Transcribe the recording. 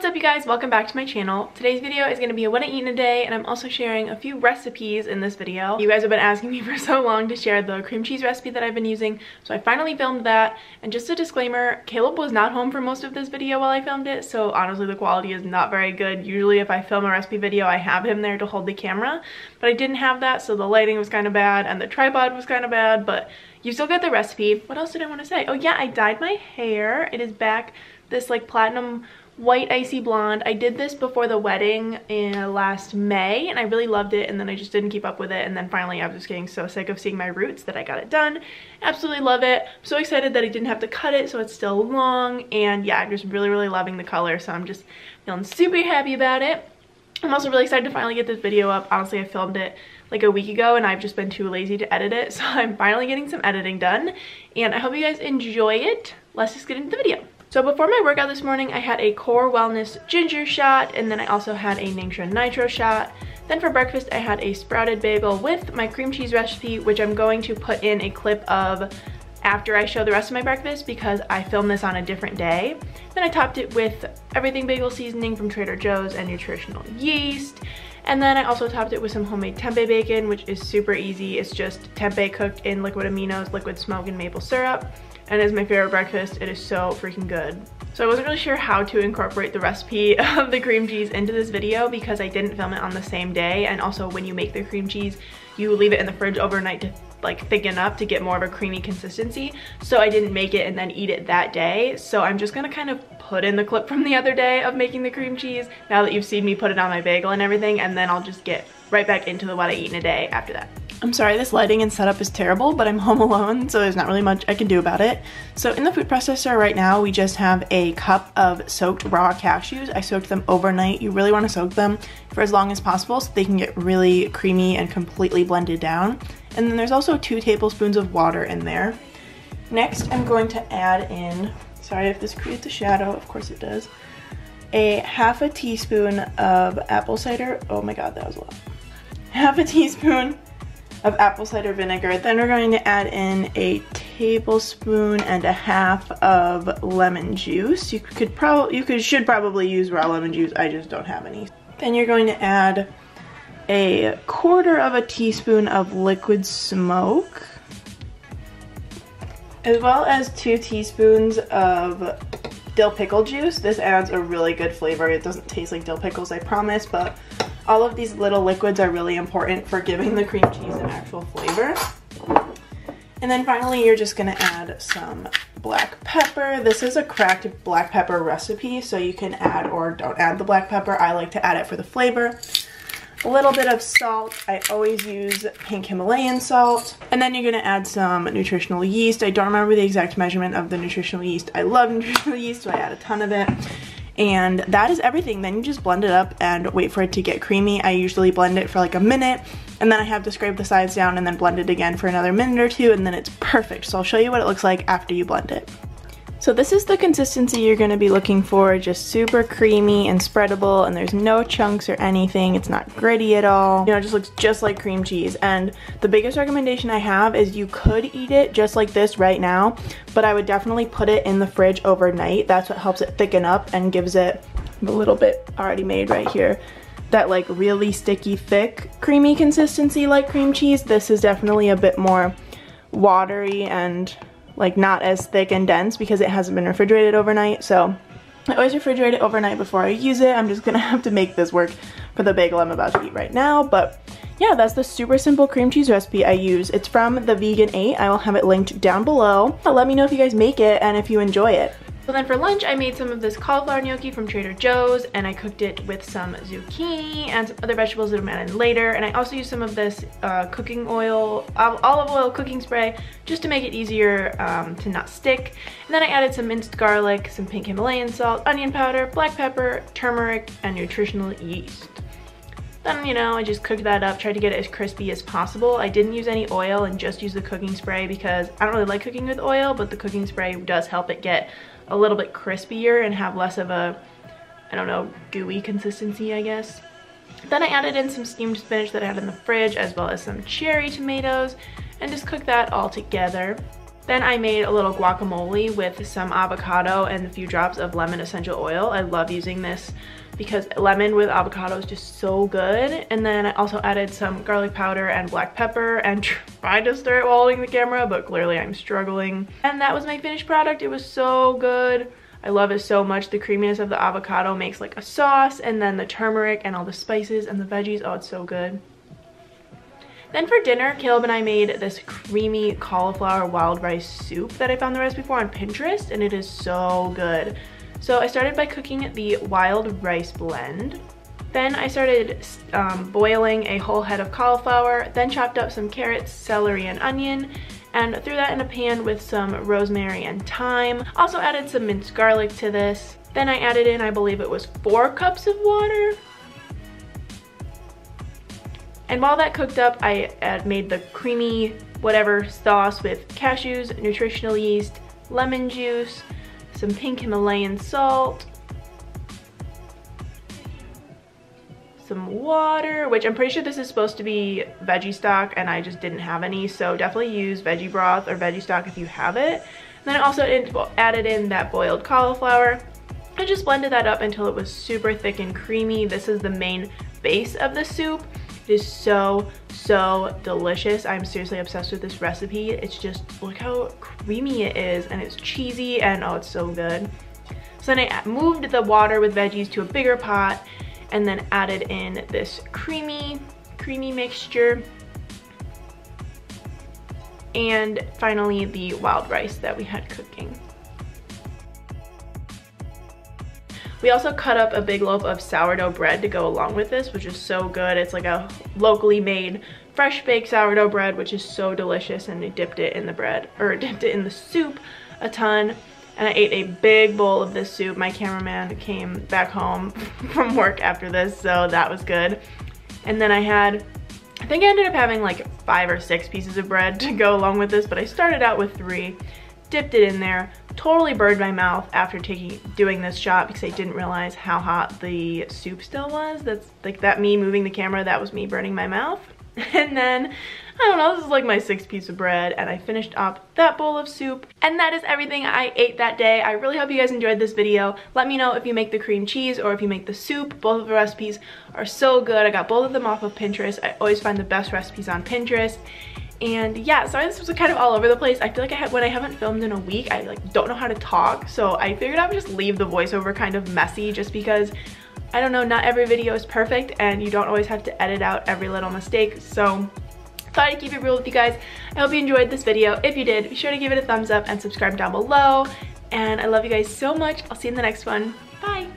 What's up you guys, welcome back to my channel. Today's video is going to be a what I eat in a day, and I'm also sharing a few recipes in this video. You guys have been asking me for so long to share the cream cheese recipe that I've been using, so I finally filmed that. And just a disclaimer, Caleb was not home for most of this video while I filmed it, so honestly the quality is not very good. Usually if I film a recipe video I have him there to hold the camera, but I didn't have that, so the lighting was kind of bad and the tripod was kind of bad, but you still get the recipe. What else did I want to say? Oh yeah, I dyed my hair. It is back this like platinum white icy blonde. I did this before the wedding in last May and I really loved it, and then I just didn't keep up with it, and then finally I was just getting so sick of seeing my roots that I got it done. Absolutely love it. I'm so excited that I didn't have to cut it so it's still long, and yeah, I'm just really loving the color, so I'm just feeling super happy about it. I'm also really excited to finally get this video up. Honestly, I filmed it like a week ago and I've just been too lazy to edit it, so I'm finally getting some editing done, and I hope you guys enjoy it. Let's just get into the video. So before my workout this morning, I had a Core Wellness ginger shot, and then I also had a Ningxia nitro shot. Then for breakfast, I had a sprouted bagel with my cream cheese recipe, which I'm going to put in a clip of after I show the rest of my breakfast because I filmed this on a different day. Then I topped it with everything bagel seasoning from Trader Joe's and nutritional yeast. And then I also topped it with some homemade tempeh bacon, which is super easy. It's just tempeh cooked in liquid aminos, liquid smoke, and maple syrup. And it's my favorite breakfast. It is so freaking good. So I wasn't really sure how to incorporate the recipe of the cream cheese into this video because I didn't film it on the same day, and also when you make the cream cheese you leave it in the fridge overnight to like thicken up to get more of a creamy consistency. So I didn't make it and then eat it that day, so I'm just gonna kind of put in the clip from the other day of making the cream cheese now that you've seen me put it on my bagel and everything, and then I'll just get right back into the what I eat in a day after that. I'm sorry this lighting and setup is terrible, but I'm home alone, so there's not really much I can do about it. So in the food processor right now, we just have a cup of soaked raw cashews. I soaked them overnight. You really want to soak them for as long as possible so they can get really creamy and completely blended down. And then there's also 2 tablespoons of water in there. Next, I'm going to add in, sorry if this creates a shadow, of course it does, a half a teaspoon of apple cider. Oh my god, that was a lot. Half a teaspoon of apple cider vinegar. Then we're going to add in a tablespoon and a half of lemon juice. You should probably use raw lemon juice. I just don't have any. Then you're going to add a 1/4 of a teaspoon of liquid smoke, as well as 2 teaspoons of dill pickle juice. This adds a really good flavor. It doesn't taste like dill pickles, I promise, but all of these little liquids are really important for giving the cream cheese an actual flavor. And then finally, you're just gonna add some black pepper. This is a cracked black pepper recipe, so you can add or don't add the black pepper. I like to add it for the flavor. A little bit of salt. I always use pink Himalayan salt. And then you're gonna add some nutritional yeast. I don't remember the exact measurement of the nutritional yeast. I love nutritional yeast, so I add a ton of it. And that is everything. Then you just blend it up and wait for it to get creamy. I usually blend it for like a minute, and then I have to scrape the sides down and then blend it again for another minute or 2, and then it's perfect. So I'll show you what it looks like after you blend it. So this is the consistency you're going to be looking for, just super creamy and spreadable, and there's no chunks or anything. It's not gritty at all. You know, it just looks just like cream cheese. And the biggest recommendation I have is you could eat it just like this right now, but I would definitely put it in the fridge overnight. That's what helps it thicken up and gives it a little bit already made right here, that like really sticky, thick, creamy consistency like cream cheese. This is definitely a bit more watery and like not as thick and dense because it hasn't been refrigerated overnight. So I always refrigerate it overnight before I use it. I'm just gonna have to make this work for the bagel I'm about to eat right now. But yeah, that's the super simple cream cheese recipe I use. It's from the Vegan 8. I will have it linked down below. Let me know if you guys make it and if you enjoy it. So then for lunch, I made some of this cauliflower gnocchi from Trader Joe's, and I cooked it with some zucchini and some other vegetables that I'm adding later. And I also used some of this cooking oil, olive oil cooking spray, just to make it easier to not stick. And then I added some minced garlic, some pink Himalayan salt, onion powder, black pepper, turmeric, and nutritional yeast. Then, you know, I just cooked that up, tried to get it as crispy as possible. I didn't use any oil and just used the cooking spray because I don't really like cooking with oil, but the cooking spray does help it get a little bit crispier and have less of a, I don't know, gooey consistency, I guess. Then I added in some steamed spinach that I had in the fridge, as well as some cherry tomatoes, and just cooked that all together. Then I made a little guacamole with some avocado and a few drops of lemon essential oil. I love using this because lemon with avocado is just so good. And then I also added some garlic powder and black pepper and tried to stir it while holding the camera, but clearly I'm struggling. And that was my finished product. It was so good. I love it so much. The creaminess of the avocado makes like a sauce, and then the turmeric and all the spices and the veggies. Oh, it's so good. Then for dinner, Caleb and I made this creamy cauliflower wild rice soup that I found the recipe for on Pinterest, and it is so good. So I started by cooking the wild rice blend. Then I started boiling a whole head of cauliflower, then chopped up some carrots, celery, and onion, and threw that in a pan with some rosemary and thyme. Also added some minced garlic to this. Then I added in, I believe it was 4 cups of water. And while that cooked up, I made the creamy whatever sauce with cashews, nutritional yeast, lemon juice, some pink Himalayan salt, some water, which I'm pretty sure this is supposed to be veggie stock and I just didn't have any, so definitely use veggie broth or veggie stock if you have it. And then I also added in that boiled cauliflower. I just blended that up until it was super thick and creamy. This is the main base of the soup. It is so delicious. I'm seriously obsessed with this recipe. It's just, look how creamy it is, and it's cheesy, and oh, it's so good. So then I moved the water with veggies to a bigger pot and then added in this creamy mixture, and finally the wild rice that we had cooking. We also cut up a big loaf of sourdough bread to go along with this, which is so good. It's like a locally made fresh baked sourdough bread, which is so delicious, and I dipped it in the bread, or dipped it in the soup a ton. And I ate a big bowl of this soup. My cameraman came back home from work after this, so that was good. And then I think I ended up having like 5 or 6 pieces of bread to go along with this, but I started out with 3, dipped it in there, totally burned my mouth after doing this shot because I didn't realize how hot the soup still was. That's like that me moving the camera, that was me burning my mouth. And then, I don't know, this is like my 6th piece of bread, and I finished up that bowl of soup. And that is everything I ate that day. I really hope you guys enjoyed this video. Let me know if you make the cream cheese or if you make the soup. Both of the recipes are so good. I got both of them off of Pinterest. I always find the best recipes on Pinterest. And yeah, sorry this was kind of all over the place. I feel like when I haven't filmed in a week, I like don't know how to talk. So I figured I would just leave the voiceover kind of messy, just because, I don't know, not every video is perfect and you don't always have to edit out every little mistake. So thought I'd keep it real with you guys. I hope you enjoyed this video. If you did, be sure to give it a thumbs up and subscribe down below. And I love you guys so much. I'll see you in the next one. Bye.